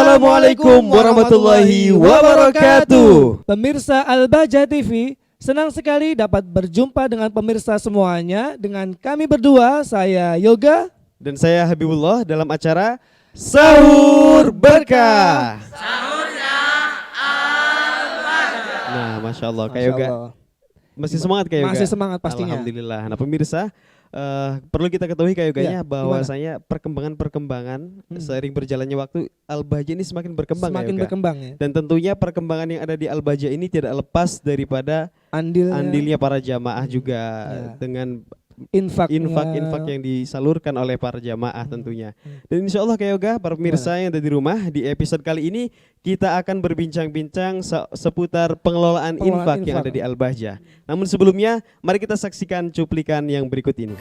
Assalamualaikum warahmatullahi wabarakatuh. Pemirsa Al-Bahjah TV, senang sekali dapat berjumpa dengan pemirsa semuanya. Dengan kami berdua, saya Yoga dan saya Habibullah dalam acara Sahur Berkah. Nah, Masya Allah, Kak Yoga masih semangat Kak Yoga? Masih semangat pastinya. Alhamdulillah. Nah pemirsa, perlu kita ketahui Kak Yoganya bahwasanya perkembangan seiring berjalannya waktu Al-Bahjah ini semakin berkembang. Semakin berkembang ya. Dan tentunya perkembangan yang ada di Al-Bahjah ini tidak lepas daripada andilnya para jamaah juga dengan infak yang disalurkan oleh para jamaah tentunya. Dan insya Allah Kak Yoga, para pemirsa yang ada di rumah, di episode kali ini kita akan berbincang-bincang seputar pengelolaan infak yang ada di Al-Bahjah. Namun sebelumnya, mari kita saksikan cuplikan yang berikut ini.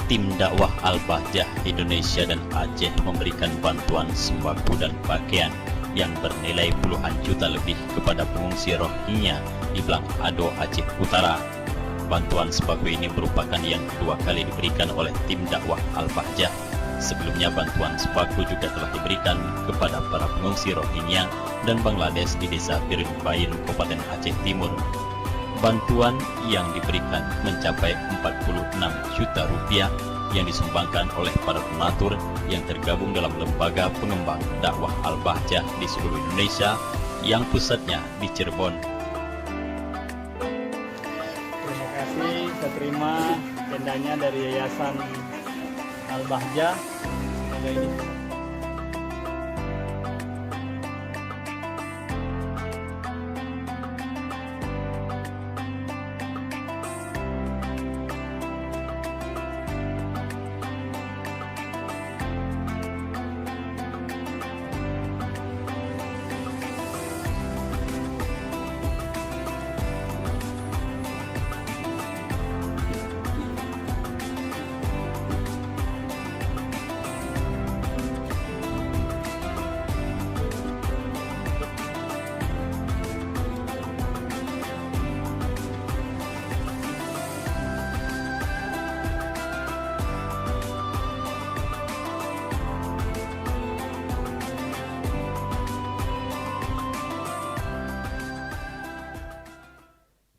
Tim dakwah Al-Bahjah Indonesia dan Aceh memberikan bantuan sembako dan pakaian yang bernilai puluhan juta lebih kepada pengungsi Rohingya di Blang Ado, Aceh Utara. Bantuan sembako ini merupakan yang kedua kali diberikan oleh tim dakwah Al-Bahjah. Sebelumnya bantuan sembako juga telah diberikan kepada para pengungsi Rohingya dan Bangladesh di desa Pirinbayin, Kabupaten Aceh Timur. Bantuan yang diberikan mencapai 46 juta rupiah yang disumbangkan oleh para donatur yang tergabung dalam lembaga pengembang dakwah Al-Bahjah di seluruh Indonesia yang pusatnya di Cirebon. Terima kasih, saya terima tendanya dari Yayasan Al-Bahjah. Semoga ini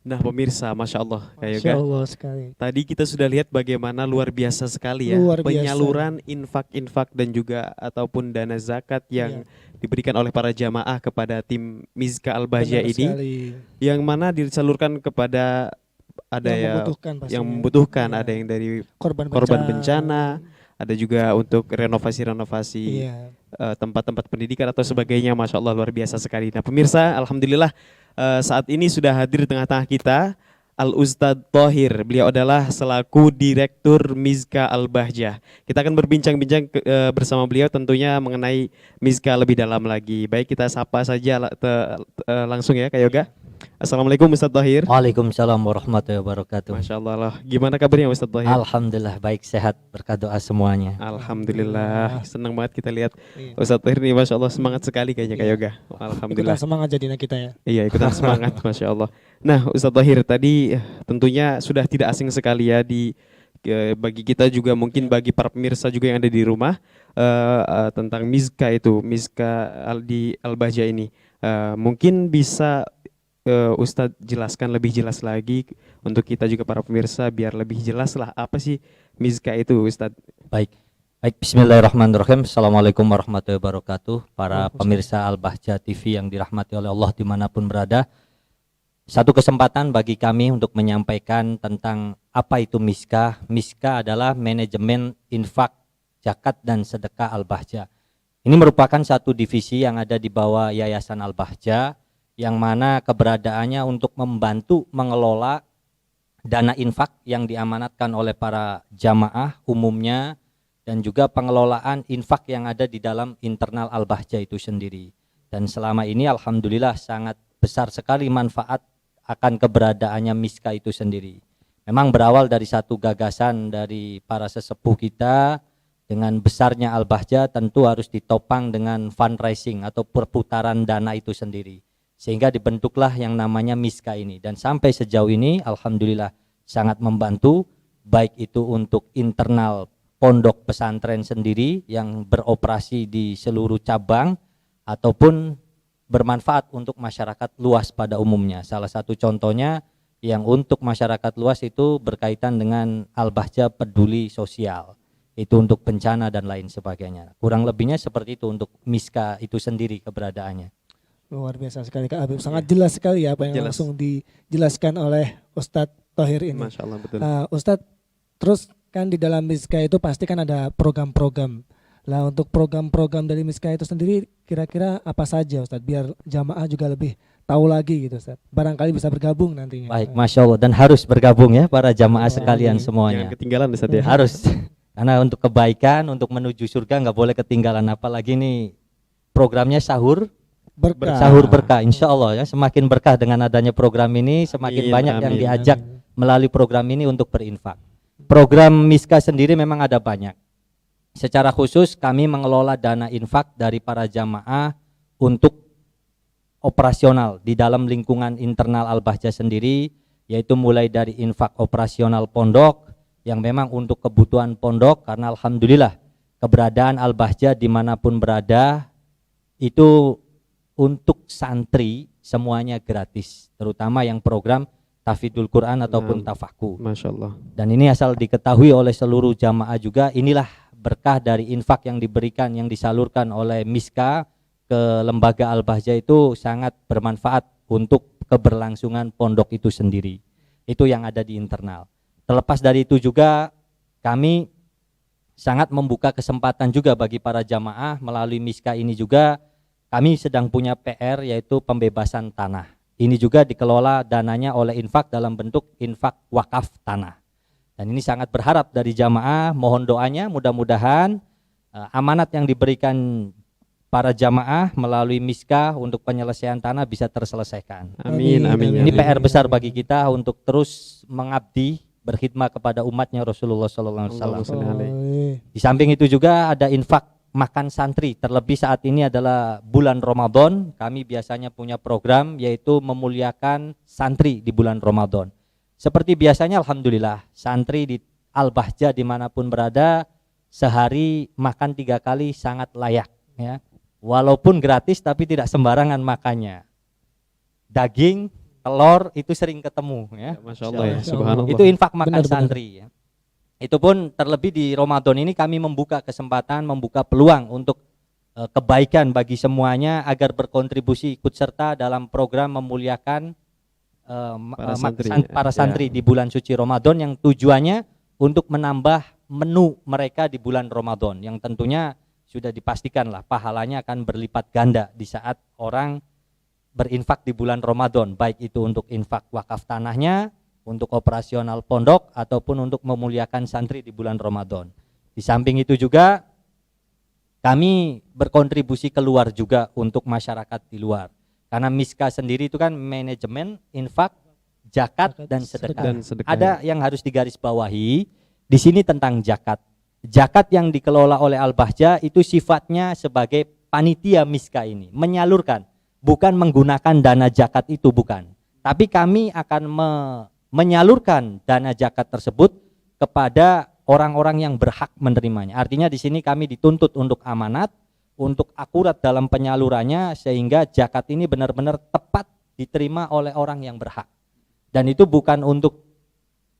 Nah pemirsa, Masya Allah Kak Yoga. Masya Allah sekali. Tadi kita sudah lihat bagaimana luar biasa sekali ya penyaluran infak-infak dan juga ataupun dana zakat yang diberikan oleh para jamaah kepada tim Mizka Al-Bahjah ini sekali. Yang mana disalurkan kepada ada yang membutuhkan, ada yang dari korban bencana, ada juga untuk renovasi tempat-tempat pendidikan atau sebagainya. Masya Allah luar biasa sekali. Nah pemirsa, alhamdulillah saat ini sudah hadir di tengah-tengah kita Al-Ustadz Thohir. Beliau adalah selaku Direktur Mizka Al-Bahjah. Kita akan berbincang-bincang bersama beliau tentunya mengenai Mizka lebih dalam lagi. Baik, kita sapa saja langsung ya Kak Yoga. Assalamualaikum Ustadz Thohir. Waalaikumsalam warahmatullahi wabarakatuh. Masya Allah. Gimana kabarnya Ustadz Thohir? Alhamdulillah baik, sehat, berkat doa semuanya. Alhamdulillah. Senang banget kita lihat Ustadz Thohir ini, Masya Allah semangat sekali kayaknya Kak Yoga. Alhamdulillah. Ikutan semangat jadinya kita ya. Iya, ikutan semangat Masya Allah. Nah Ustadz Thohir, tadi tentunya sudah tidak asing sekali ya bagi kita juga, mungkin bagi para pemirsa juga yang ada di rumah, tentang Mizka di Al-Bahjah ini. Mungkin bisa Ustadz jelaskan lebih jelas lagi untuk kita juga para pemirsa biar lebih jelas lah apa sih Mizka itu Ustadz. Baik, bismillahirrahmanirrahim. Assalamualaikum warahmatullahi wabarakatuh. Para pemirsa Al-Bahjah TV yang dirahmati oleh Allah dimanapun berada, satu kesempatan bagi kami untuk menyampaikan tentang apa itu Mizka. Mizka adalah manajemen infak, zakat dan sedekah Al-Bahjah. Ini merupakan satu divisi yang ada di bawah Yayasan Al-Bahjah, yang mana keberadaannya untuk membantu mengelola dana infak yang diamanatkan oleh para jamaah umumnya, dan juga pengelolaan infak yang ada di dalam internal Al-Bahjah itu sendiri. Dan selama ini alhamdulillah sangat besar sekali manfaat akan keberadaannya Miska itu sendiri. Memang berawal dari satu gagasan dari para sesepuh kita, dengan besarnya Al-Bahjah tentu harus ditopang dengan fundraising atau perputaran dana itu sendiri. Sehingga dibentuklah yang namanya Miska ini, dan sampai sejauh ini alhamdulillah sangat membantu, baik itu untuk internal pondok pesantren sendiri yang beroperasi di seluruh cabang ataupun bermanfaat untuk masyarakat luas pada umumnya. Salah satu contohnya yang untuk masyarakat luas itu berkaitan dengan Al-Bahjah peduli sosial, itu untuk bencana dan lain sebagainya. Kurang lebihnya seperti itu untuk Miska itu sendiri keberadaannya. Luar biasa sekali Kak Habib, sangat jelas sekali ya apa yang langsung dijelaskan oleh Ustadz Thohir ini. Masya Allah, betul. Ustadz, terus kan di dalam Miska itu pasti kan ada program-program. Lah untuk program-program dari Miska itu sendiri kira-kira apa saja Ustadz, biar jamaah juga lebih tahu lagi gitu Ustadz. Barangkali bisa bergabung nantinya. Baik, Masya Allah, dan harus bergabung ya para jamaah sekalian semuanya. Jangan ketinggalan Ustadz ya. Harus, karena untuk kebaikan, untuk menuju surga nggak boleh ketinggalan. Apalagi nih programnya sahur berkah. Sahur berkah, insya Allah ya. Semakin berkah dengan adanya program ini, semakin banyak yang diajak melalui program ini untuk berinfak. Program Miska sendiri memang ada banyak. Secara khusus kami mengelola dana infak dari para jamaah untuk operasional di dalam lingkungan internal Al-Bahjah sendiri, yaitu mulai dari infak operasional pondok yang memang untuk kebutuhan pondok, karena alhamdulillah keberadaan Al-Bahjah dimanapun berada itu untuk santri semuanya gratis, terutama yang program Tahfidzul Quran ataupun Tafahku. Masya Allah. Dan ini asal diketahui oleh seluruh jamaah juga, inilah berkah dari infak yang diberikan, yang disalurkan oleh Miska ke lembaga Al-Bahjah itu sangat bermanfaat untuk keberlangsungan pondok itu sendiri. Itu yang ada di internal. Terlepas dari itu juga kami sangat membuka kesempatan juga bagi para jamaah melalui Miska ini juga. Kami sedang punya PR yaitu pembebasan tanah. Ini juga dikelola dananya oleh infak dalam bentuk infak wakaf tanah. Dan ini sangat berharap dari jamaah, mohon doanya mudah-mudahan amanat yang diberikan para jamaah melalui Miska untuk penyelesaian tanah bisa terselesaikan. Amin, amin. Ini PR besar bagi kita untuk terus mengabdi, berkhidmat kepada umatnya Rasulullah SAW. Di samping itu juga ada infak makan santri, terlebih saat ini adalah bulan Ramadan. Kami biasanya punya program yaitu memuliakan santri di bulan Ramadan. Seperti biasanya alhamdulillah santri di Al-Bahjah dimanapun berada sehari makan 3 kali sangat layak ya. Walaupun gratis tapi tidak sembarangan makannya. Daging, telur itu sering ketemu ya. Masya Allah ya, subhanallah. Itu infak makan santri ya. Itu pun terlebih di Ramadan ini kami membuka kesempatan, membuka peluang untuk kebaikan bagi semuanya agar berkontribusi ikut serta dalam program memuliakan para santri di bulan suci Ramadan, yang tujuannya untuk menambah menu mereka di bulan Ramadan, yang tentunya sudah dipastikan lah pahalanya akan berlipat ganda di saat orang berinfak di bulan Ramadan, baik itu untuk infak wakaf tanahnya, untuk operasional pondok ataupun untuk memuliakan santri di bulan Ramadan. Di samping itu juga kami berkontribusi keluar juga untuk masyarakat di luar. Karena Miska sendiri itu kan manajemen infak, zakat dan sedekah. Ada yang harus digarisbawahi di sini tentang zakat. Zakat yang dikelola oleh Al-Bahjah itu sifatnya sebagai panitia Miska ini, menyalurkan, bukan menggunakan dana zakat itu, bukan. Tapi kami akan menyalurkan dana zakat tersebut kepada orang-orang yang berhak menerimanya. Artinya di sini kami dituntut untuk amanat, untuk akurat dalam penyalurannya sehingga zakat ini benar-benar tepat diterima oleh orang yang berhak. Dan itu bukan untuk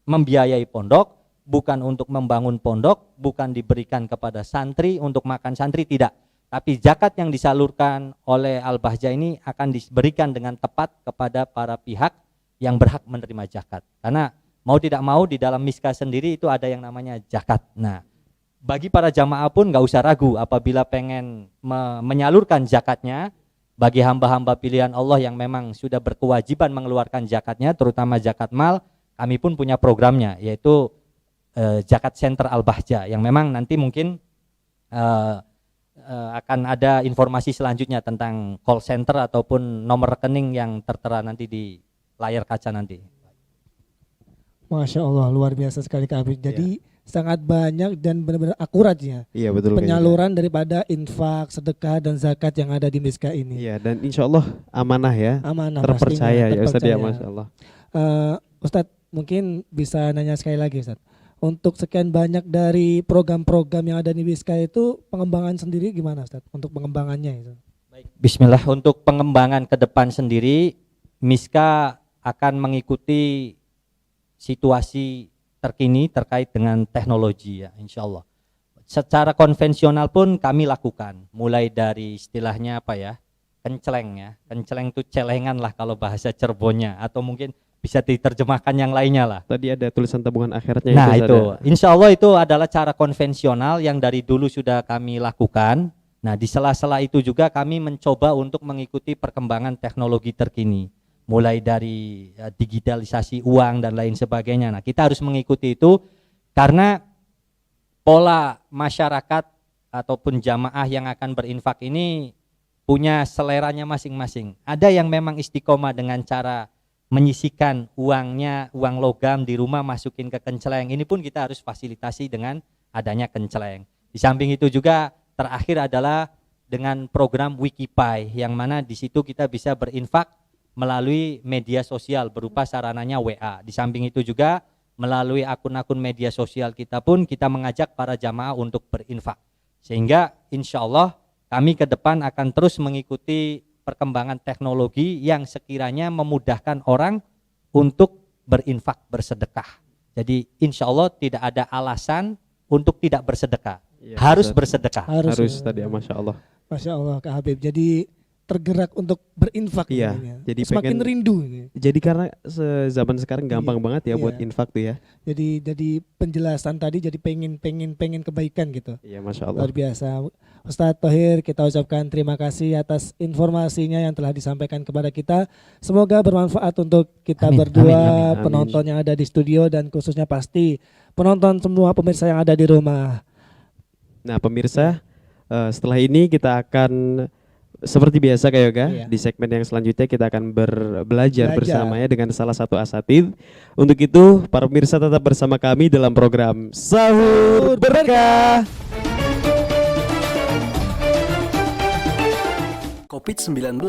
membiayai pondok, bukan untuk membangun pondok, bukan diberikan kepada santri untuk makan santri, tidak. Tapi zakat yang disalurkan oleh Al-Bahjah ini akan diberikan dengan tepat kepada para pihak yang berhak menerima zakat. Karena mau tidak mau di dalam Miska sendiri itu ada yang namanya zakat. Nah, bagi para jamaah pun nggak usah ragu apabila pengen menyalurkan zakatnya, bagi hamba-hamba pilihan Allah yang memang sudah berkewajiban mengeluarkan zakatnya, terutama zakat mal, kami pun punya programnya yaitu Zakat Center Al-Bahjah, yang memang nanti mungkin akan ada informasi selanjutnya tentang call center ataupun nomor rekening yang tertera nanti di layar kaca nanti. Masya Allah, luar biasa sekali Kak Habib. Jadi sangat banyak dan benar-benar akurat ya. Iya betul. Penyaluran daripada infak, sedekah dan zakat yang ada di Miska ini. Iya, dan insya Allah amanah ya. Amanah, terpercaya pastinya, ya Ustadz ya, Masya Allah. Ustadz mungkin bisa nanya sekali lagi Ustadz. Untuk sekian banyak dari program-program yang ada di Miska itu, pengembangan sendiri gimana Ustadz? Untuk pengembangannya itu. Baik, bismillah. Untuk pengembangan ke depan sendiri, Miska akan mengikuti situasi terkini terkait dengan teknologi ya, insya Allah. Secara konvensional pun kami lakukan, mulai dari istilahnya apa ya, kenceleng ya. Kenceleng itu celengan lah kalau bahasa Cirebonnya, atau mungkin bisa diterjemahkan yang lainnya lah. Tadi ada tulisan tabungan akhiratnya. Nah itu, insya Allah itu adalah cara konvensional yang dari dulu sudah kami lakukan. Nah di sela-sela itu juga kami mencoba untuk mengikuti perkembangan teknologi terkini, mulai dari digitalisasi uang dan lain sebagainya. Nah kita harus mengikuti itu karena pola masyarakat ataupun jamaah yang akan berinfak ini punya seleranya masing-masing. Ada yang memang istiqomah dengan cara menyisikan uangnya, uang logam di rumah masukin ke kenceleng. Ini pun kita harus fasilitasi dengan adanya kenceleng. Di samping itu juga terakhir adalah dengan program Wikipai, yang mana di situ kita bisa berinfak melalui media sosial berupa sarananya WA. Di samping itu juga melalui akun-akun media sosial kita pun kita mengajak para jamaah untuk berinfak. Sehingga insya Allah kami ke depan akan terus mengikuti perkembangan teknologi yang sekiranya memudahkan orang untuk berinfak, bersedekah. Jadi insya Allah tidak ada alasan untuk tidak bersedekah. Ya, harus bersedekah. Harus tadi ya, Masya Allah. Masya Allah Kak Habib. Jadi tergerak untuk berinfak. Iya, jadi semakin rindu. Jadi karena zaman sekarang gampang banget ya buat infak tuh ya. Jadi penjelasan tadi jadi pengen kebaikan gitu. Iya, Masya Allah. Luar biasa. Ustadz Thohir, kita ucapkan terima kasih atas informasinya yang telah disampaikan kepada kita. Semoga bermanfaat untuk kita berdua, penonton yang ada di studio, dan khususnya pasti penonton semua pemirsa yang ada di rumah. Nah pemirsa, setelah ini kita akan seperti biasa Kak Yoga, di segmen yang selanjutnya kita akan belajar bersamanya dengan salah satu asatidz. Untuk itu para pemirsa tetap bersama kami dalam program Sahur Berkah. COVID-19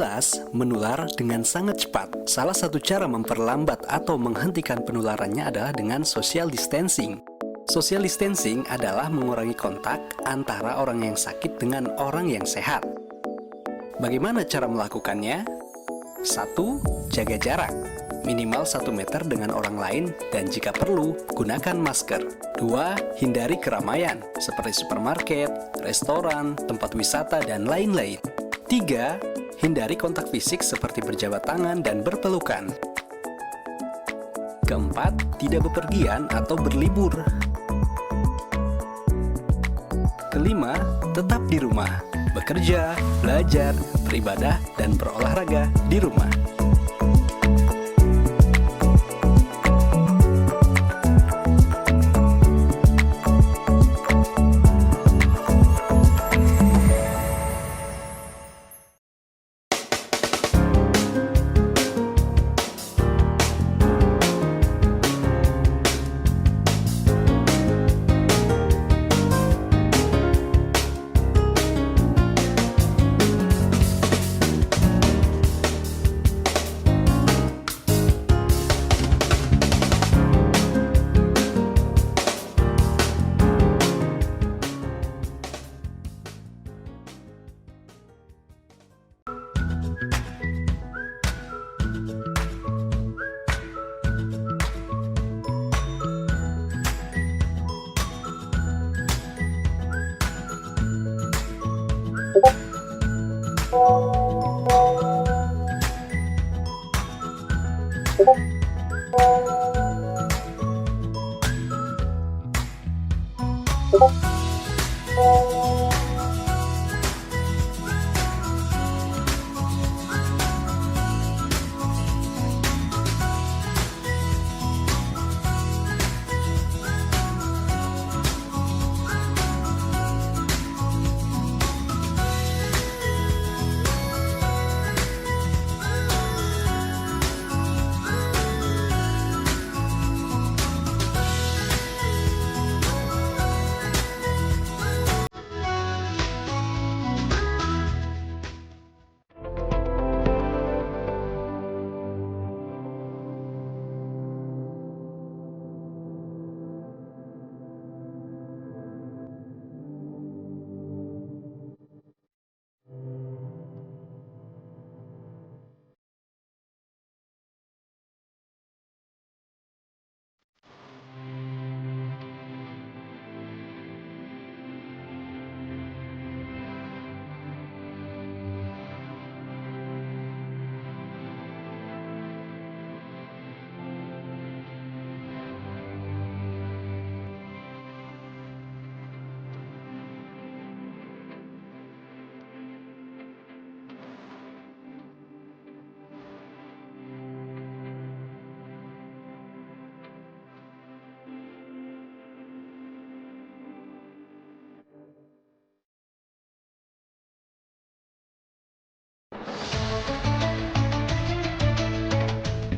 menular dengan sangat cepat. Salah satu cara memperlambat atau menghentikan penularannya adalah dengan social distancing. Social distancing adalah mengurangi kontak antara orang yang sakit dengan orang yang sehat. Bagaimana cara melakukannya? 1. Jaga jarak. Minimal 1 meter dengan orang lain, dan jika perlu, gunakan masker. 2. Hindari keramaian, seperti supermarket, restoran, tempat wisata, dan lain-lain. 3. Hindari kontak fisik seperti berjabat tangan dan berpelukan. Keempat, tidak bepergian atau berlibur. Kelima, tetap di rumah. Bekerja, belajar, beribadah, dan berolahraga di rumah.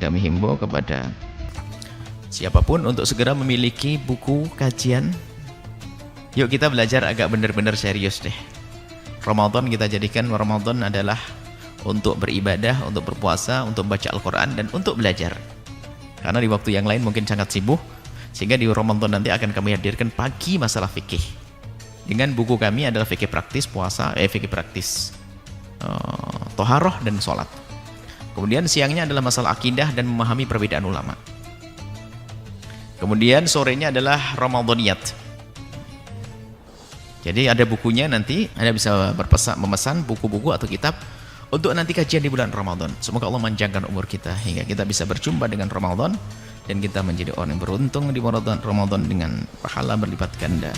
Kami himbau kepada siapapun untuk segera memiliki buku kajian. Yuk kita belajar agak benar-benar serius deh. Ramadan kita jadikan Ramadan adalah untuk beribadah, untuk berpuasa, untuk baca Al-Quran, dan untuk belajar. Karena di waktu yang lain mungkin sangat sibuk, sehingga di Ramadan nanti akan kami hadirkan pagi masalah fikih. Dengan buku kami adalah fikih praktis puasa, fikih praktis toharoh dan sholat. Kemudian siangnya adalah masalah akidah dan memahami perbedaan ulama. Kemudian sorenya adalah Ramadaniyat. Jadi ada bukunya, nanti Anda bisa memesan buku-buku atau kitab untuk nanti kajian di bulan Ramadan. Semoga Allah manjangkan umur kita hingga kita bisa berjumpa dengan Ramadan dan kita menjadi orang yang beruntung di Ramadan dengan pahala berlipat ganda.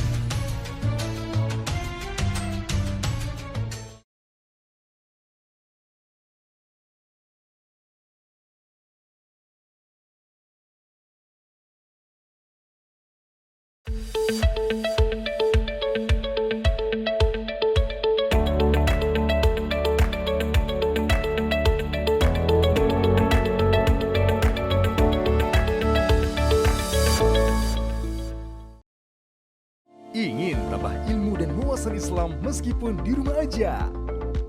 Ingin tambah ilmu dan wawasan Islam meskipun di rumah aja?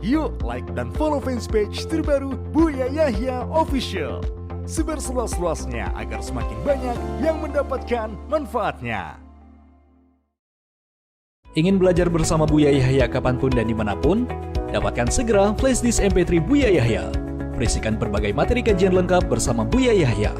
Yuk like dan follow fanpage terbaru Buya Yahya Official. Sebar seluas-luasnya agar semakin banyak yang mendapatkan manfaatnya. Ingin belajar bersama Buya Yahya kapanpun dan dimanapun? Dapatkan segera flashdisk MP3 Buya Yahya. Berisikan berbagai materi kajian lengkap bersama Buya Yahya.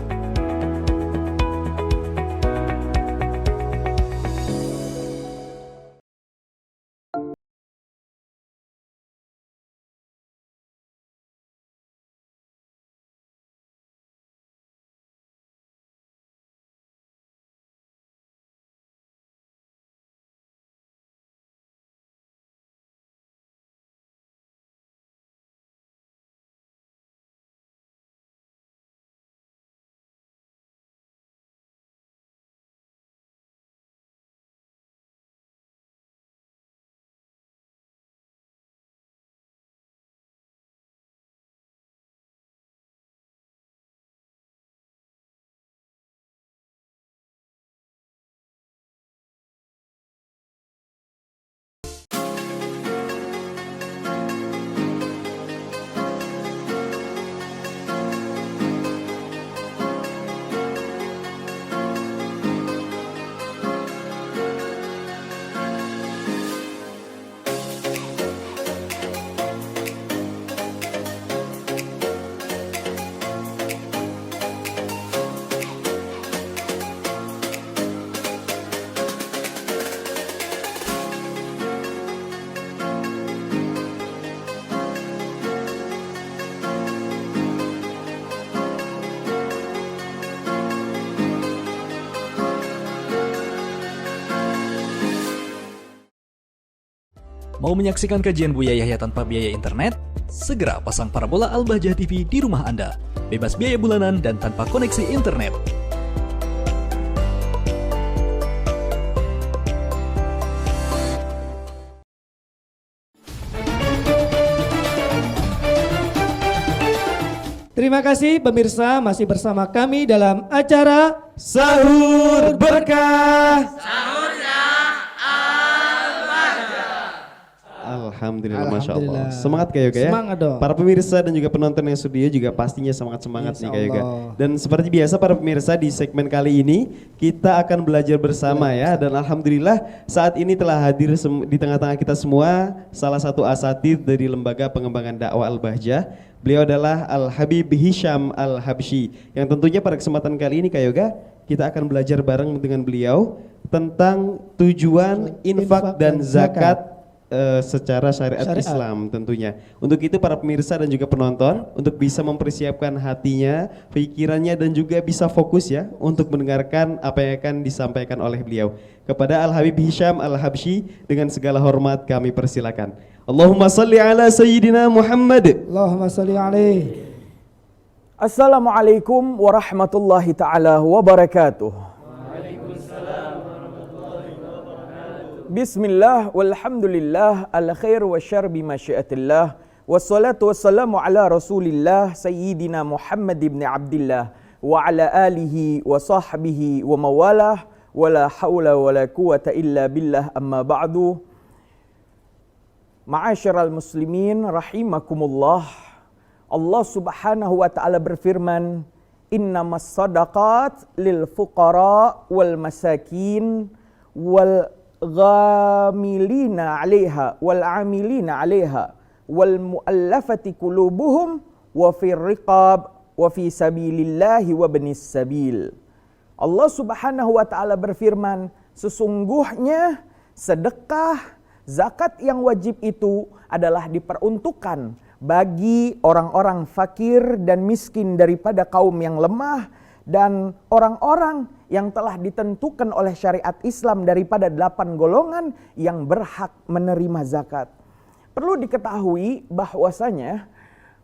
Mau menyaksikan kajian Buya Yahya tanpa biaya internet? Segera pasang parabola Al-Bahjah TV di rumah Anda. Bebas biaya bulanan dan tanpa koneksi internet. Terima kasih pemirsa, masih bersama kami dalam acara Sahur Berkah. Alhamdulillah, Masya Allah. Semangat Kak Yoga ya. Semangat dong. Para pemirsa dan juga penonton yang studio juga pastinya semangat-semangat nih Kak Yoga. Dan seperti biasa para pemirsa di segmen kali ini kita akan belajar bersama ya. Dan Alhamdulillah saat ini telah hadir di tengah-tengah kita semua salah satu asatidz dari Lembaga Pengembangan Dakwah Al-Bahjah. Beliau adalah Al-Habib Hisham Al-Habsyi. Yang tentunya pada kesempatan kali ini Kak Yoga, kita akan belajar bareng dengan beliau tentang tujuan infak dan zakat secara syariat Islam tentunya. Untuk itu para pemirsa dan juga penonton untuk bisa mempersiapkan hatinya, pikirannya dan juga bisa fokus ya untuk mendengarkan apa yang akan disampaikan oleh beliau. Kepada Al-Habib Hisham Al-Habsyi dengan segala hormat kami persilakan. Allahumma salli ala Sayyidina Muhammad. Allahumma salli alaihi. Assalamualaikum warahmatullahi ta'ala wabarakatuh. Bismillah walhamdulillah al khair wa syar bi masyiatillah Wassalatu wassalamu ala Rasulillah Sayyidina Muhammad ibn Abdillah wa ala alihi wa sahbihi wa mawalah wa la hawla wa la quwata illa billah amma ba'du. Ma'asyiral muslimin rahimakumullah. Allah Subhanahu wa taala berfirman, "Innamas shadaqat lil fuqara wal masakin wal ghamilina 'alaiha wal 'amilina 'alaiha wal mu'allafati qulubuhum wa fir riqab wa fi sabilillahi wa ibnis sabil." Allah Subhanahu wa taala berfirman, sesungguhnya sedekah, zakat yang wajib itu adalah diperuntukkan bagi orang-orang fakir dan miskin daripada kaum yang lemah dan orang-orang yang telah ditentukan oleh syariat Islam daripada 8 golongan yang berhak menerima zakat. Perlu diketahui bahwasanya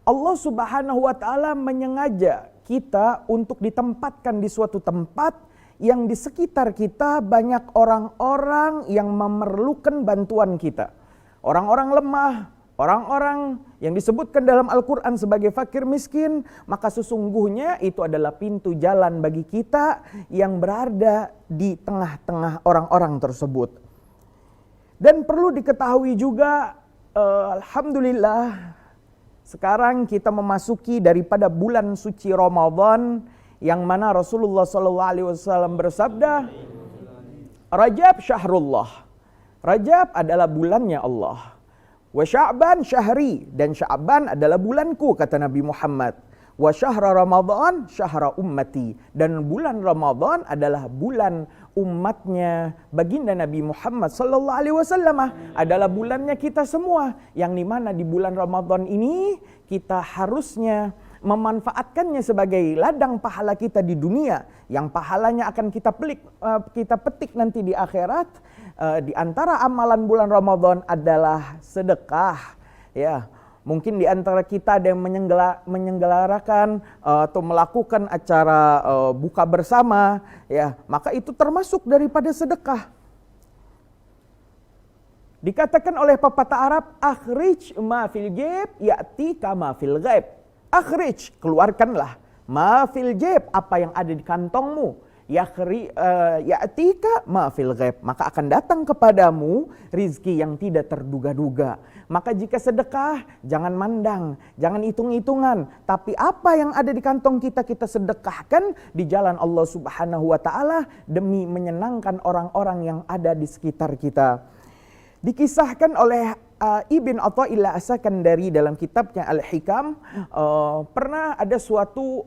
Allah Subhanahu wa taala menyengaja kita untuk ditempatkan di suatu tempat yang di sekitar kita banyak orang-orang yang memerlukan bantuan kita. Orang-orang lemah, orang-orang yang disebutkan dalam Al-Quran sebagai fakir miskin, maka sesungguhnya itu adalah pintu jalan bagi kita yang berada di tengah-tengah orang-orang tersebut. Dan perlu diketahui juga, alhamdulillah, sekarang kita memasuki daripada bulan suci Ramadan, yang mana Rasulullah SAW bersabda, Rajab syahrullah. Rajab adalah bulannya Allah. Wa Sya'ban syahri, dan Sya'ban adalah bulanku, kata Nabi Muhammad. Wa syahra Ramadan syahra ummati, dan bulan Ramadan adalah bulan umatnya baginda Nabi Muhammad sallallahu alaihi wasallam, adalah bulannya kita semua, yang dimana di bulan Ramadan ini kita harusnya memanfaatkannya sebagai ladang pahala kita di dunia, yang pahalanya akan kita petik nanti di akhirat. Di antara amalan bulan Ramadan adalah sedekah. Ya, mungkin di antara kita ada yang menyelenggarakan atau melakukan acara buka bersama, ya, maka itu termasuk daripada sedekah. Dikatakan oleh pepatah Arab, akhrij ma fil jaib ya'ti kama fil ghaib. Akhrij, keluarkanlah, ma fil jaib, apa yang ada di kantongmu, ya'tika ma fil ghaib, maka akan datang kepadamu rizki yang tidak terduga-duga. Maka jika sedekah, jangan mandang, jangan hitung-hitungan, tapi apa yang ada di kantong kita, kita sedekahkan di jalan Allah Subhanahu wa taala demi menyenangkan orang-orang yang ada di sekitar kita. Dikisahkan oleh Ibn Atha'illah As-Sakandari dalam kitabnya Al-Hikam, pernah ada suatu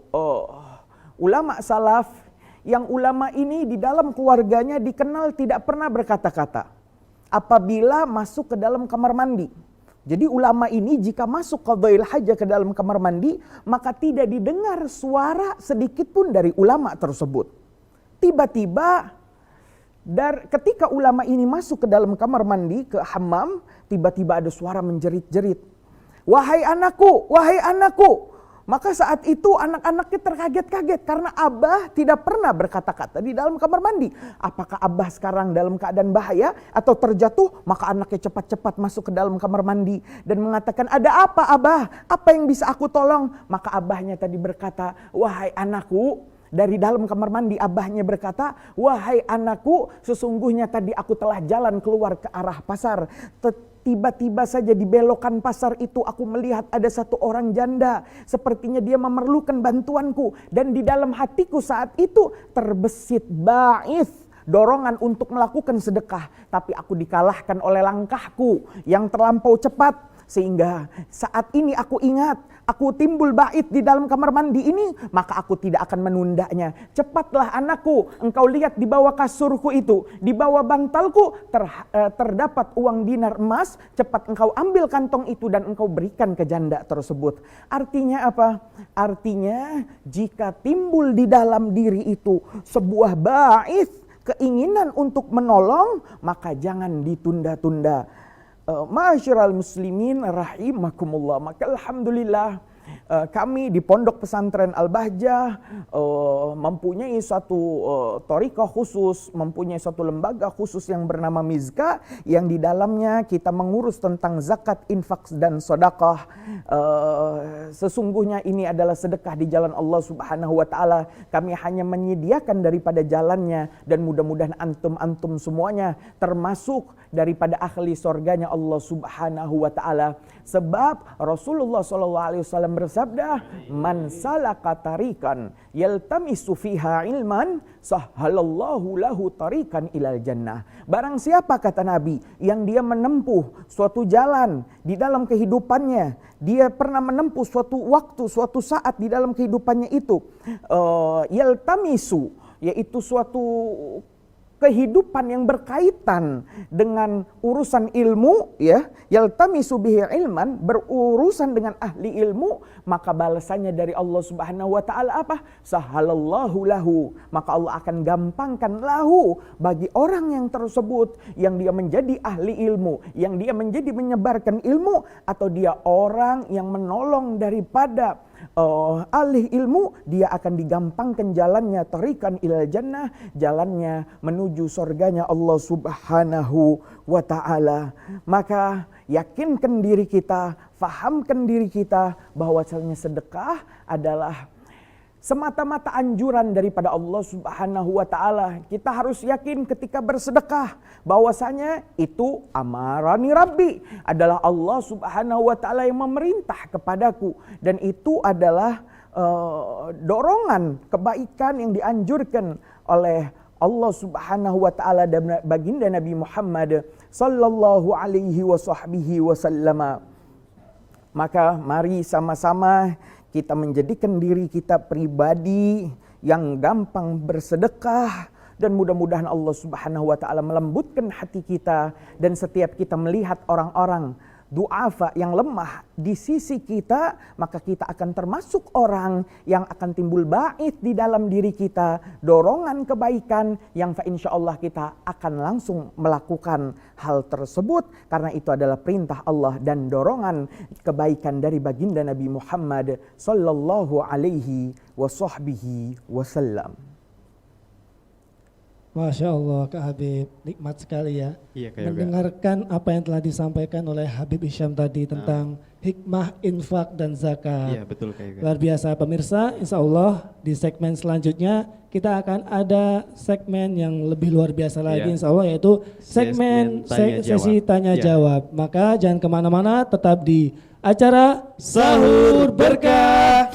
ulama salaf, yang ulama ini di dalam keluarganya dikenal tidak pernah berkata-kata apabila masuk ke dalam kamar mandi. Jadi ulama ini jika masuk qadhail hajah ke dalam kamar mandi, maka tidak didengar suara sedikit pun dari ulama tersebut. Tiba-tiba ketika ulama ini masuk ke dalam kamar mandi, ke hammam, tiba-tiba ada suara menjerit-jerit. Wahai anakku, wahai anakku. Maka saat itu anak-anaknya terkaget-kaget karena Abah tidak pernah berkata-kata di dalam kamar mandi. Apakah Abah sekarang dalam keadaan bahaya atau terjatuh? Maka anaknya cepat-cepat masuk ke dalam kamar mandi dan mengatakan, ada apa Abah? Apa yang bisa aku tolong? Maka Abahnya tadi berkata, wahai anakku. Dari dalam kamar mandi abahnya berkata, wahai anakku, sesungguhnya tadi aku telah jalan keluar ke arah pasar. Tiba-tiba saja di belokan pasar itu aku melihat ada satu orang janda. Sepertinya dia memerlukan bantuanku. Dan di dalam hatiku saat itu terbesit ba'ith, dorongan untuk melakukan sedekah. Tapi aku dikalahkan oleh langkahku yang terlampau cepat. Sehingga saat ini aku ingat, aku timbul bait di dalam kamar mandi ini, maka aku tidak akan menundanya. Cepatlah anakku, engkau lihat di bawah kasurku itu, di bawah bantalku terdapat uang dinar emas, cepat engkau ambil kantong itu dan engkau berikan ke janda tersebut. Artinya apa? Artinya jika timbul di dalam diri itu sebuah bait, keinginan untuk menolong, maka jangan ditunda-tunda. Ma'asyiral muslimin rahimakumullah. Maka alhamdulillah kami di Pondok Pesantren Al-Bahjah mempunyai suatu thariqah khusus, mempunyai suatu lembaga khusus yang bernama Mizka, yang di dalamnya kita mengurus tentang zakat, infak dan sedekah. Sesungguhnya ini adalah sedekah di jalan Allah Subhanahu wa taala. Kami hanya menyediakan daripada jalannya, dan mudah-mudahan antum semuanya termasuk daripada ahli surganya Allah Subhanahu wa taala. Sebab Rasulullah SAW bersabda, "Man salaka tariqan yaltamisu fiha ilman, sahhalallahu lahu tariqan ilal jannah." Barang siapa, kata Nabi, yang dia menempuh suatu jalan di dalam kehidupannya, dia pernah menempuh suatu waktu, suatu saat di dalam kehidupannya itu, yaltamisu, yaitu suatu kehidupan yang berkaitan dengan urusan ilmu, ya, yaltamisu bihi ilman, berurusan dengan ahli ilmu, maka balasannya dari Allah Subhanahu wa taala apa? Sahalallahu lahu, maka Allah akan gampangkan lahu, bagi orang yang tersebut, yang dia menjadi ahli ilmu, yang dia menjadi menyebarkan ilmu, atau dia orang yang menolong daripada ahli ilmu, dia akan digampangkan jalannya, tarikan ilal jannah, jalannya menuju surganya Allah Subhanahu wa ta'ala. Maka yakinkan diri kita, fahamkan diri kita bahwasanya sedekah adalah semata-mata anjuran daripada Allah Subhanahu wa ta'ala. Kita harus yakin ketika bersedekah bahwasanya itu amarani Rabbi, adalah Allah Subhanahu wa ta'ala yang memerintah kepadaku, dan itu adalah dorongan kebaikan yang dianjurkan oleh Allah Subhanahu wa ta'ala dan baginda Nabi Muhammad sallallahu alaihi wasallam. Maka mari sama-sama kita menjadikan diri kita pribadi yang gampang bersedekah, dan mudah-mudahan Allah Subhanahu wa ta'ala melembutkan hati kita, dan setiap kita melihat orang-orang du'afa yang lemah di sisi kita, maka kita akan termasuk orang yang akan timbul bait di dalam diri kita, dorongan kebaikan yang insyaallah kita akan langsung melakukan hal tersebut, karena itu adalah perintah Allah dan dorongan kebaikan dari baginda Nabi Muhammad sallallahu alaihi wasallam. Masya Allah, Kak Habib, nikmat sekali ya, mendengarkan apa yang telah disampaikan oleh Habib Hisham tadi tentang hikmah infak dan zakat. Iya, betul, Kak Yoga. Luar biasa pemirsa, insya Allah di segmen selanjutnya kita akan ada segmen yang lebih luar biasa lagi, insya Allah, yaitu segmen sesi tanya jawab. Maka jangan kemana-mana, tetap di acara Sahur Berkah.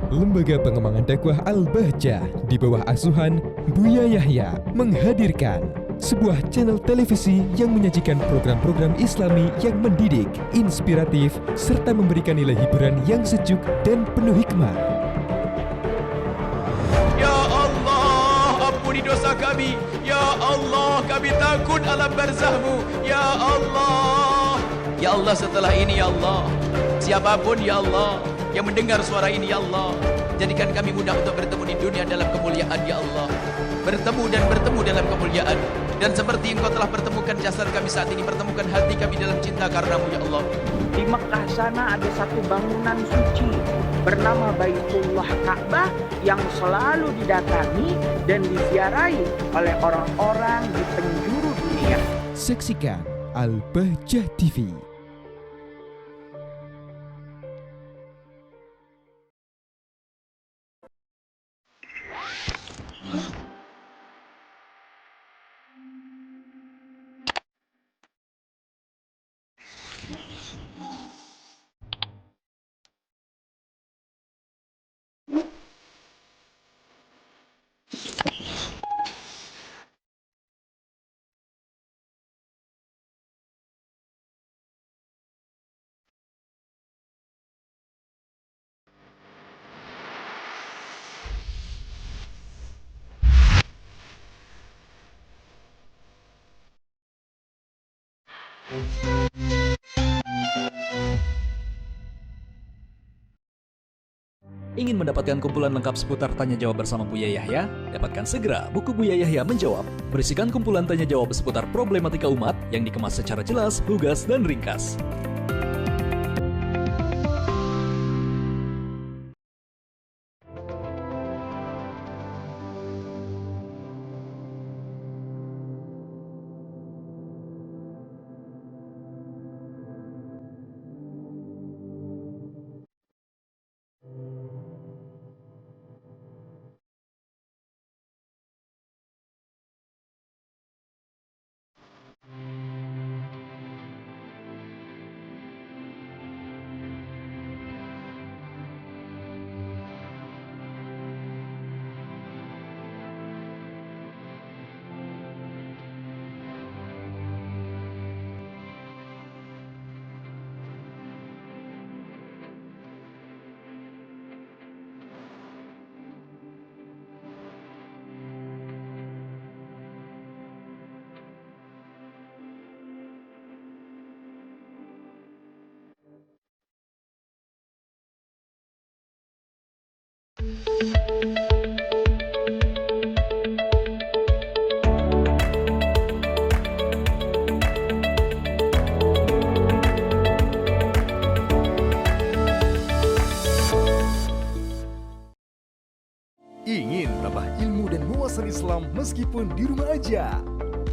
Lembaga Pengembangan Dakwah Al-Bahjah di bawah asuhan Buya Yahya menghadirkan sebuah channel televisi yang menyajikan program-program Islami yang mendidik, inspiratif, serta memberikan nilai hiburan yang sejuk dan penuh hikmah. Ya Allah, ampuni dosa kami. Ya Allah, kami takut alam barzahmu. Ya Allah. Ya Allah, setelah ini ya Allah, siapapun ya Allah yang mendengar suara ini ya Allah, jadikan kami mudah untuk bertemu di dunia dalam kemuliaan ya Allah, bertemu dalam kemuliaan, dan seperti Engkau telah pertemukan jasad kami saat ini, pertemukan hati kami dalam cinta karenamu ya Allah. Di Mekah sana ada satu bangunan suci bernama Baitullah Ka'bah yang selalu didatangi dan diziarahi oleh orang-orang di penjuru dunia. Saksikan Al-Bahjah TV. Ingin mendapatkan kumpulan lengkap seputar tanya jawab bersama Buya Yahya? Dapatkan segera buku Buya Yahya Menjawab, berisikan kumpulan tanya jawab seputar problematika umat yang dikemas secara jelas, lugas, dan ringkas. meskipun di rumah aja.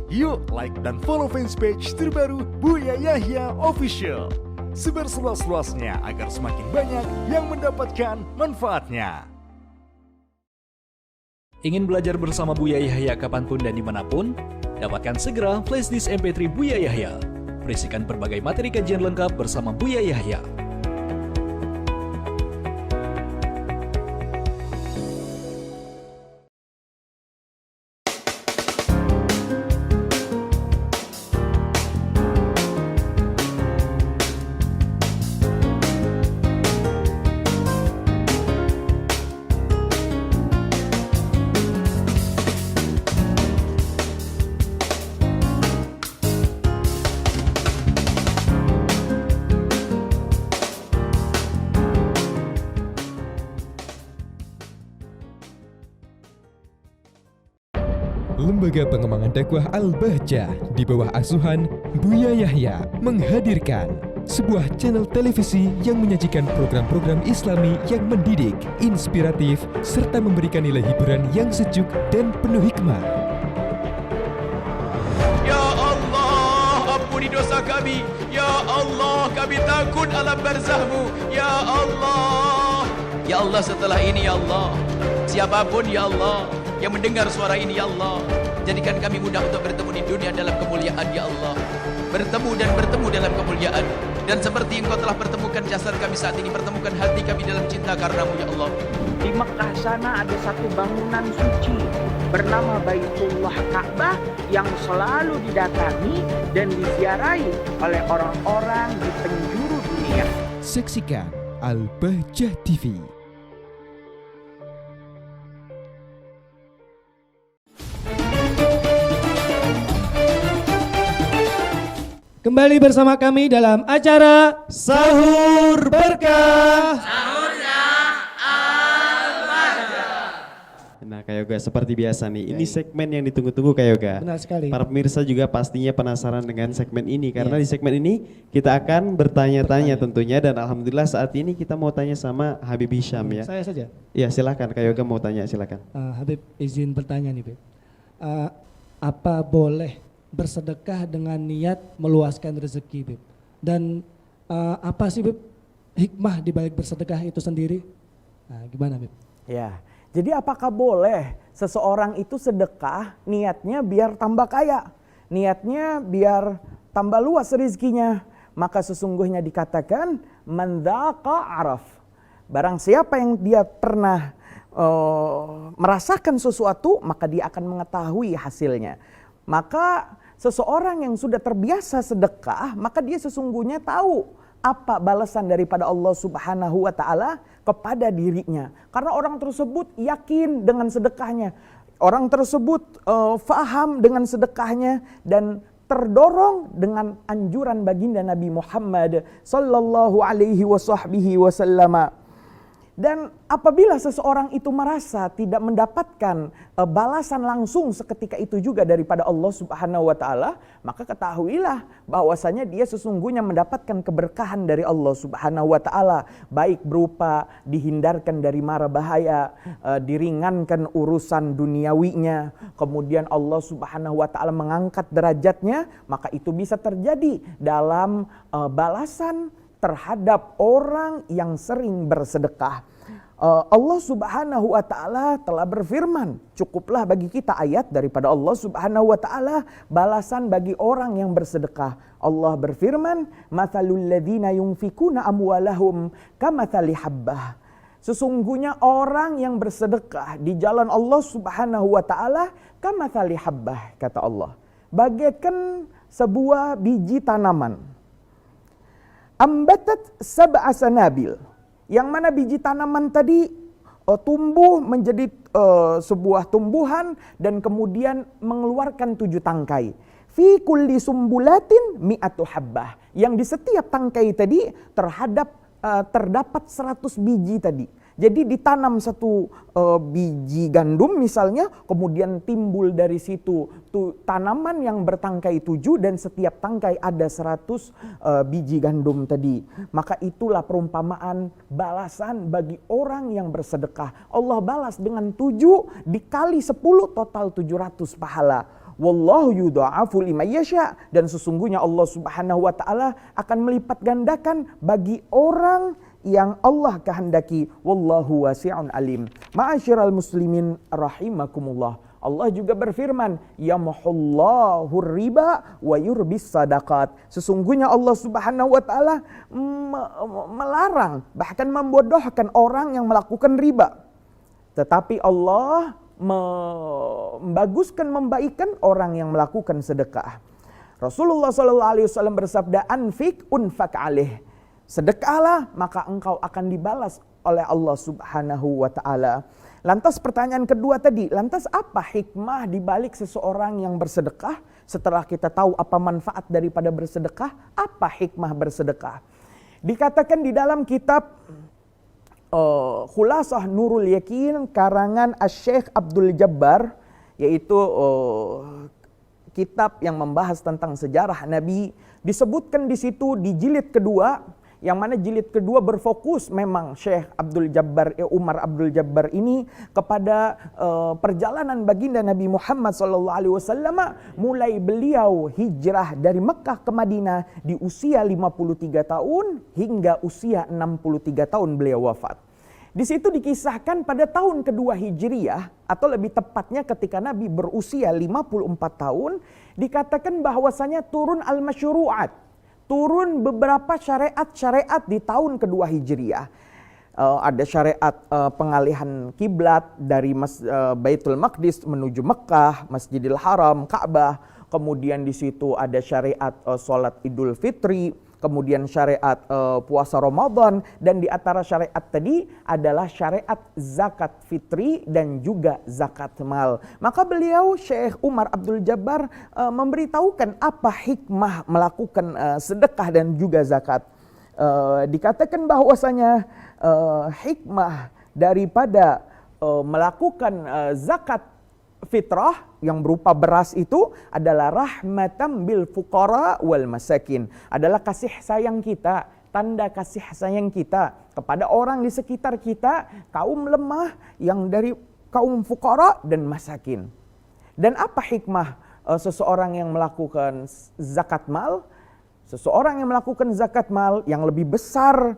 Yuk like dan follow fanspage terbaru Buya Yahya Official. Sebar seluas-luasnya agar semakin banyak yang mendapatkan manfaatnya. Ingin belajar bersama Buya Yahya kapanpun dan dimanapun? Dapatkan segera flashdisk MP3 Buya Yahya. Berisikan berbagai materi kajian lengkap bersama Buya Yahya. Lembaga Pengembangan Dakwah Al-Bahjah di bawah asuhan Buya Yahya menghadirkan sebuah channel televisi yang menyajikan program-program Islami yang mendidik, inspiratif, serta memberikan nilai hiburan yang sejuk dan penuh hikmah. Ya Allah, ampuni dosa kami. Ya Allah, kami takut alam barzahmu. Ya Allah. Ya Allah, setelah ini ya Allah, siapapun ya Allah yang mendengar suara ini ya Allah, jadikan kami mudah untuk bertemu di dunia dalam kemuliaan ya Allah. Bertemu dalam kemuliaan. Dan seperti Engkau telah pertemukan jasad kami saat ini, pertemukan hati kami dalam cinta karenamu ya Allah. Di Mekah sana ada satu bangunan suci bernama Baitullah Ka'bah yang selalu didatangi dan diziarahi oleh orang-orang di penjuru dunia. Saksikan Al-Bahjah TV. Kembali bersama kami dalam acara Sahur Berkah. Sahurnya Al-Bahjah. Nah Kak Yoga, seperti biasa nih, ini segmen yang ditunggu-tunggu Kak Yoga. Benar sekali. Para pemirsa juga pastinya penasaran dengan segmen ini, karena di segmen ini kita akan bertanya-tanya tentunya, dan alhamdulillah saat ini kita mau tanya sama Habib Hisham ya. Saya saja? Iya silakan Kak Yoga mau tanya, silakan. Habib izin bertanya nih Beb. Apa boleh bersedekah dengan niat meluaskan rezeki Beb? Dan apa sih Beb hikmah di balik bersedekah itu sendiri? Nah, gimana Beb? Ya, jadi apakah boleh seseorang itu sedekah niatnya biar tambah kaya, niatnya biar tambah luas rezekinya? Maka sesungguhnya dikatakan man dzaqa araf. Barang siapa yang dia pernah merasakan sesuatu, maka dia akan mengetahui hasilnya. Maka seseorang yang sudah terbiasa sedekah, maka dia sesungguhnya tahu apa balasan daripada Allah Subhanahu wa taala kepada dirinya. Karena orang tersebut yakin dengan sedekahnya. Orang tersebut faham dengan sedekahnya dan terdorong dengan anjuran baginda Nabi Muhammad sallallahu alaihi wasallam. Dan apabila seseorang itu merasa tidak mendapatkan balasan langsung seketika itu juga daripada Allah Subhanahu wa taala, maka ketahuilah bahwasanya dia sesungguhnya mendapatkan keberkahan dari Allah Subhanahu wa taala, baik berupa dihindarkan dari mara bahaya, diringankan urusan duniawinya, kemudian Allah Subhanahu wa taala mengangkat derajatnya, maka itu bisa terjadi dalam balasan terhadap orang yang sering bersedekah. Allah Subhanahu wa taala telah berfirman, cukuplah bagi kita ayat daripada Allah Subhanahu wa taala balasan bagi orang yang bersedekah. Allah berfirman, "Matsalul ladzina yunfikuna amwalahum kamatsali habbah." Sesungguhnya orang yang bersedekah di jalan Allah Subhanahu wa taala kamatsali habbah, kata Allah, bagaikan sebuah biji tanaman. Ambatat sab'a sanabil, yang mana biji tanaman tadi tumbuh menjadi sebuah tumbuhan dan kemudian mengeluarkan 7 tangkai. Fi kulli sumbulatin mi'atu habbah, yang di setiap tangkai tadi terdapat 100 biji tadi. Jadi ditanam satu biji gandum misalnya, kemudian timbul dari situ tanaman yang bertangkai 7 dan setiap tangkai ada 100 biji gandum tadi. Maka itulah perumpamaan balasan bagi orang yang bersedekah. Allah balas dengan 7 dikali 10 total 700 pahala. Wallahu yudha'afu liman yasha, dan sesungguhnya Allah Subhanahu wa taala akan melipat gandakan bagi orang yang Allah kehendaki. Wallahu wasi'un alim. Ma'asyiral muslimin rahimakumullah. Allah juga berfirman, yamhullahu riba wa yurbis sadaqat. Sesungguhnya Allah Subhanahu wa taala melarang, bahkan membodohkan orang yang melakukan riba. Tetapi Allah membaguskan, membaikkan orang yang melakukan sedekah. Rasulullah SAW bersabda, anfik unfak alih. Sedekahlah maka engkau akan dibalas oleh Allah Subhanahu wa taala. Lantas pertanyaan kedua tadi, lantas apa hikmah di balik seseorang yang bersedekah? Setelah kita tahu apa manfaat daripada bersedekah, apa hikmah bersedekah? Dikatakan di dalam kitab Khulasah Nurul Yakin karangan Asy-Syaikh Abdul Jabbar, yaitu kitab yang membahas tentang sejarah Nabi, disebutkan di situ di jilid kedua, yang mana jilid kedua berfokus memang Syekh Abdul Jabbar, Umar Abdul Jabbar ini kepada perjalanan baginda Nabi Muhammad SAW mulai beliau hijrah dari Mekah ke Madinah di usia 53 tahun hingga usia 63 tahun beliau wafat. Di situ dikisahkan pada tahun kedua Hijriyah, atau lebih tepatnya ketika Nabi berusia 54 tahun, dikatakan bahwasanya turun al-masyru'at, turun beberapa syariat-syariat di tahun kedua Hijriyah. Ada syariat pengalihan kiblat dari Baitul Maqdis menuju Mekah, Masjidil Haram, Ka'bah. Kemudian di situ ada syariat salat Idul Fitri, kemudian syariat puasa Ramadan, dan di antara syariat tadi adalah syariat zakat fitri dan juga zakat mal. Maka beliau Syekh Umar Abdul Jabbar memberitahukan apa hikmah melakukan sedekah dan juga zakat. Dikatakan bahwasanya hikmah daripada melakukan zakat fitrah yang berupa beras itu adalah rahmatan bil fuqara wal masakin, adalah kasih sayang kita, tanda kasih sayang kita kepada orang di sekitar kita, kaum lemah yang dari kaum fuqara dan masakin. Dan apa hikmah seseorang yang melakukan zakat mal? Seseorang yang melakukan zakat mal yang lebih besar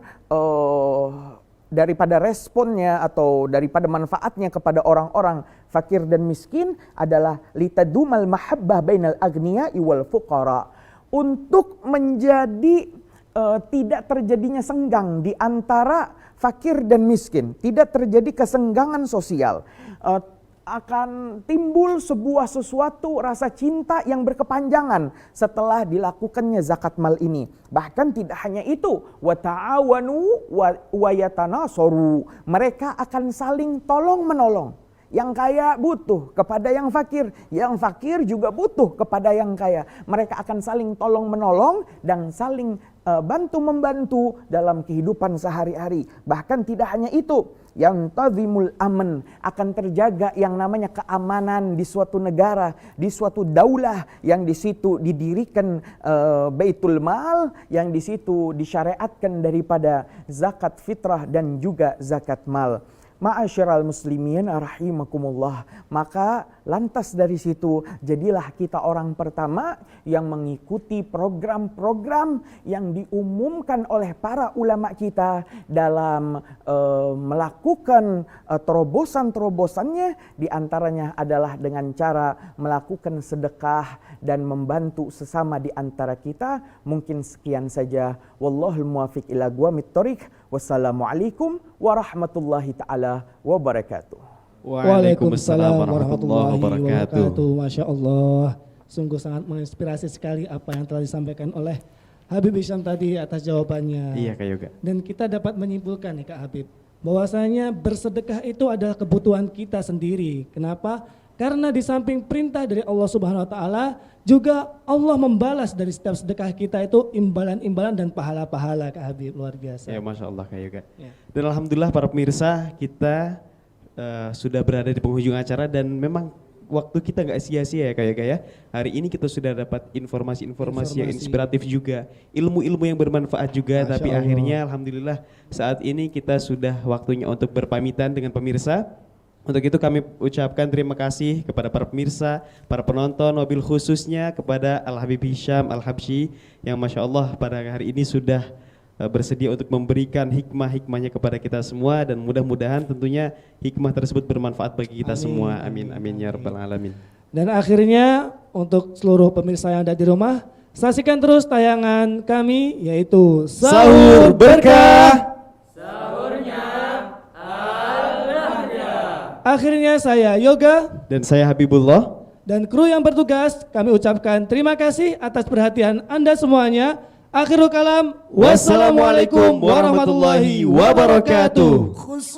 daripada responnya atau daripada manfaatnya kepada orang-orang fakir dan miskin adalah litadumal mahabbah bainal agniya wal fuqara, untuk menjadi tidak terjadinya senggang di antara fakir dan miskin, tidak terjadi kesenggangan sosial. Akan timbul sebuah sesuatu rasa cinta yang berkepanjangan setelah dilakukannya zakat mal ini. Bahkan tidak hanya itu, wa ta'awanu wa yatanasaru, mereka akan saling tolong menolong. Yang kaya butuh kepada yang fakir juga butuh kepada yang kaya. Mereka akan saling tolong menolong dan saling bantu membantu dalam kehidupan sehari-hari. Bahkan tidak hanya itu, yang tazimul aman, akan terjaga yang namanya keamanan di suatu negara, di suatu daulah yang di situ didirikan Baitul Mal, yang di situ disyariatkan daripada zakat fitrah dan juga zakat mal. Ma'asyiral muslimin rahimakumullah. Maka lantas dari situ jadilah kita orang pertama yang mengikuti program-program yang diumumkan oleh para ulama kita dalam melakukan terobosan-terobosannya. Di antaranya adalah dengan cara melakukan sedekah dan membantu sesama di antara kita. Mungkin sekian saja. Wallahul muwaffiq ila aqwamit thoriq. Wassalamualaikum warahmatullahi ta'ala wabarakatuh. Waalaikumsalam warahmatullahi wabarakatuh. Masya Allah, sungguh sangat menginspirasi sekali apa yang telah disampaikan oleh Habib Hisham tadi atas jawabannya. Iya Kak Yoga. Dan kita dapat menyimpulkan nih Kak Habib, bahwasanya bersedekah itu adalah kebutuhan kita sendiri. Kenapa? Karena di samping perintah dari Allah Subhanahu wa taala, juga Allah membalas dari setiap sedekah kita itu imbalan-imbalan dan pahala-pahala, Kak Habib, luar biasa. Ya, Masya Allah Kak Yoga. Ya. Dan alhamdulillah para pemirsa, kita sudah berada di penghujung acara dan memang waktu kita nggak sia-sia ya Kak Yoga ya. Hari ini kita sudah dapat informasi-informasi yang inspiratif juga, ilmu-ilmu yang bermanfaat juga. Masya tapi Allah. Akhirnya alhamdulillah saat ini kita sudah waktunya untuk berpamitan dengan pemirsa. Untuk itu kami ucapkan terima kasih kepada para pemirsa, para penonton, wabil khususnya kepada Al-Habib Hisham Al-Habsyi yang Masya Allah pada hari ini sudah bersedia untuk memberikan hikmah-hikmahnya kepada kita semua, dan mudah-mudahan tentunya hikmah tersebut bermanfaat bagi kita semua. Amin, amin ya rabbal alamin. Dan akhirnya untuk seluruh pemirsa yang ada di rumah, saksikan terus tayangan kami yaitu Sahur Berkah. Akhirnya saya Yoga dan saya Habibullah dan kru yang bertugas, kami ucapkan terima kasih atas perhatian Anda semuanya. Akhirul kalam, wassalamualaikum warahmatullahi wabarakatuh. خص